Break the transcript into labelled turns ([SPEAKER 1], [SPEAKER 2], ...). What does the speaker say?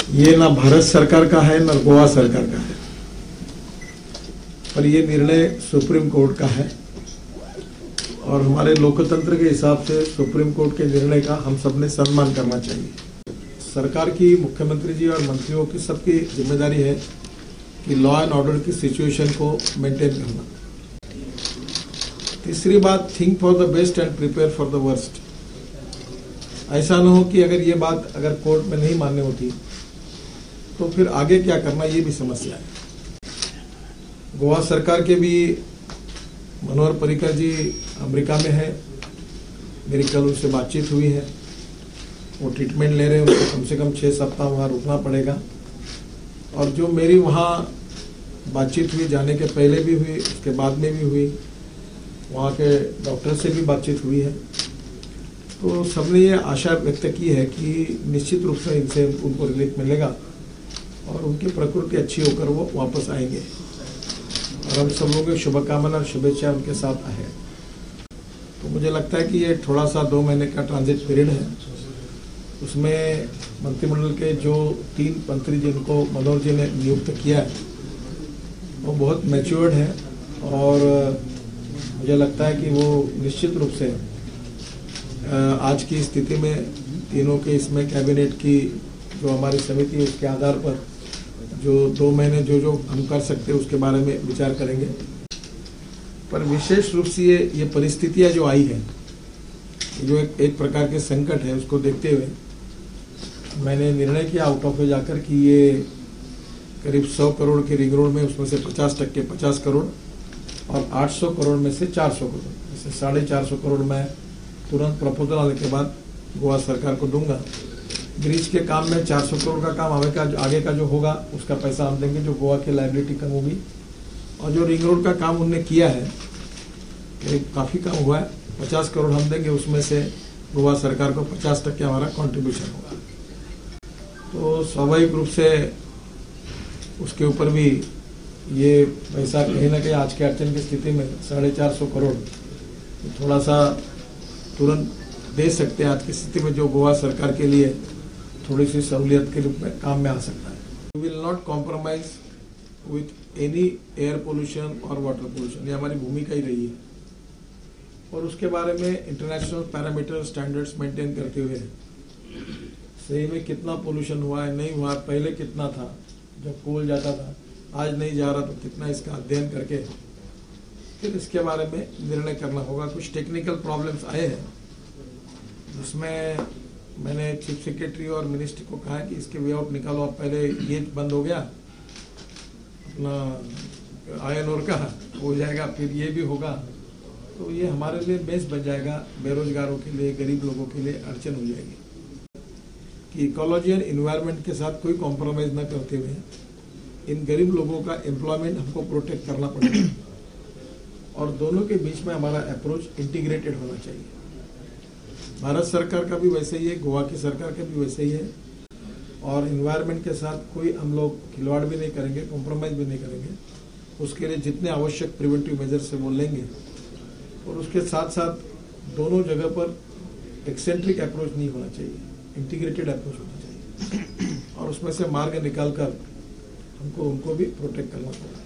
[SPEAKER 1] ये ना भारत सरकार का है ना गोवा सरकार का है, पर ये निर्णय सुप्रीम कोर्ट का है और हमारे लोकतंत्र के हिसाब से सुप्रीम कोर्ट के निर्णय का हम सब ने सम्मान करना चाहिए। सरकार की, मुख्यमंत्री जी और मंत्रियों की सबकी जिम्मेदारी है कि लॉ एंड ऑर्डर की सिचुएशन को मेंटेन करना। तीसरी बात, think for the best and prepare for the worst. ऐसा न हो कि अगर ये बात अगर कोर्ट में नहीं मान्य होती तो फिर आगे क्या करना, ये भी समस्या है। गोवा सरकार के भी मनोहर पर्रिकर जी अमेरिका में है, मेरी कल उनसे बातचीत हुई है। वो ट्रीटमेंट ले रहे हैं, उनको कम से कम 6 सप्ताह वहाँ रुकना पड़ेगा। और जो मेरी वहाँ बातचीत हुई, जाने के पहले भी हुई, उसके बाद में भी हुई, वहाँ के डॉक्टर से भी बातचीत हुई है। तो सबने ये आशा व्यक्त की है कि निश्चित रूप से इनसे उनको रिलीफ मिलेगा और उनकी प्रकृति अच्छी होकर वो वापस आएंगे। और हम सब लोगों की शुभकामना और शुभेच्छा उनके साथ है। तो मुझे लगता है कि ये थोड़ा सा 2 महीने का ट्रांजिट पीरियड है। उसमें मंत्रिमंडल के जो 3 मंत्री जिनको मनोहर जी ने नियुक्त किया है वो बहुत मैच्योर्ड है और मुझे लगता है कि वो निश्चित रूप से आज की स्थिति में तीनों के इसमें कैबिनेट की जो हमारी समिति है उसके आधार पर जो 2 महीने जो हम कर सकते हैं उसके बारे में विचार करेंगे। पर विशेष रूप से ये परिस्थितियां जो आई है, जो एक प्रकार के संकट है, उसको देखते हुए मैंने निर्णय किया आउट ऑफ जाकर कि ये करीब 100 करोड़ के रिंग रोड में उसमें से 50% 50 करोड़ और 800 करोड़ में से 400 करोड़, जैसे 450 करोड़ मैं तुरंत प्रपोजल आने के बाद गोवा सरकार को दूंगा। ब्रिज के काम में 400 करोड़ का काम आगे का जो होगा उसका पैसा हम देंगे, जो गोवा की लायबिलिटी कम होगी। और जो रिंग रोड का काम उनने किया है काफ़ी कम हुआ है, 50 करोड़ हम देंगे, उसमें से गोवा सरकार को 50% हमारा कॉन्ट्रीब्यूशन होगा। तो स्वाभाविक रूप से उसके ऊपर भी ये पैसा कहीं ना कहीं आज के अड़चन की स्थिति में 450 करोड़ थोड़ा सा तुरंत दे सकते हैं आज की स्थिति में, जो गोवा सरकार के लिए थोड़ी सी सहूलियत के रूप में काम में आ सकता है। We will not compromise with any air pollution और वाटर पोल्यूशन, ये हमारी भूमिका ही रही है। और उसके बारे में इंटरनेशनल पैरामीटर स्टैंडर्ड्स मेंटेन करते हुए सही में कितना पोल्यूशन हुआ है, नहीं हुआ, पहले कितना था जब कोल जाता था, आज नहीं जा रहा तो कितना, इसका अध्ययन करके फिर इसके बारे में निर्णय करना होगा। कुछ टेक्निकल प्रॉब्लम्स आए हैं जिसमें मैंने चीफ सेक्रेटरी और मिनिस्टर को कहा है कि इसके वे आउट निकालो। अब पहले ये बंद हो गया अपना आयन और का हो जाएगा, फिर ये भी होगा, तो ये हमारे लिए बेस बन जाएगा, बेरोजगारों के लिए, गरीब लोगों के लिए अड़चन हो जाएगी। कि इकोलॉजी एंड इन्वायरमेंट के साथ कोई कॉम्प्रोमाइज न करते हुए इन गरीब लोगों का एम्प्लॉयमेंट हमको प्रोटेक्ट करना पड़ेगा और दोनों के बीच में हमारा अप्रोच इंटीग्रेटेड होना चाहिए। भारत सरकार का भी वैसे ही है, गोवा की सरकार का भी वैसे ही है और इन्वायरमेंट के साथ कोई हम लोग खिलवाड़ भी नहीं करेंगे, कॉम्प्रोमाइज भी नहीं करेंगे। उसके लिए जितने आवश्यक प्रिवेंटिव मेजर्स से वो लेंगे और उसके साथ साथ दोनों जगह पर एक्सेंट्रिक अप्रोच नहीं होना चाहिए, इंटीग्रेटेड अप्रोच होना चाहिए और उसमें से मार्ग निकालकर हमको उनको भी प्रोटेक्ट करना पड़ेगा।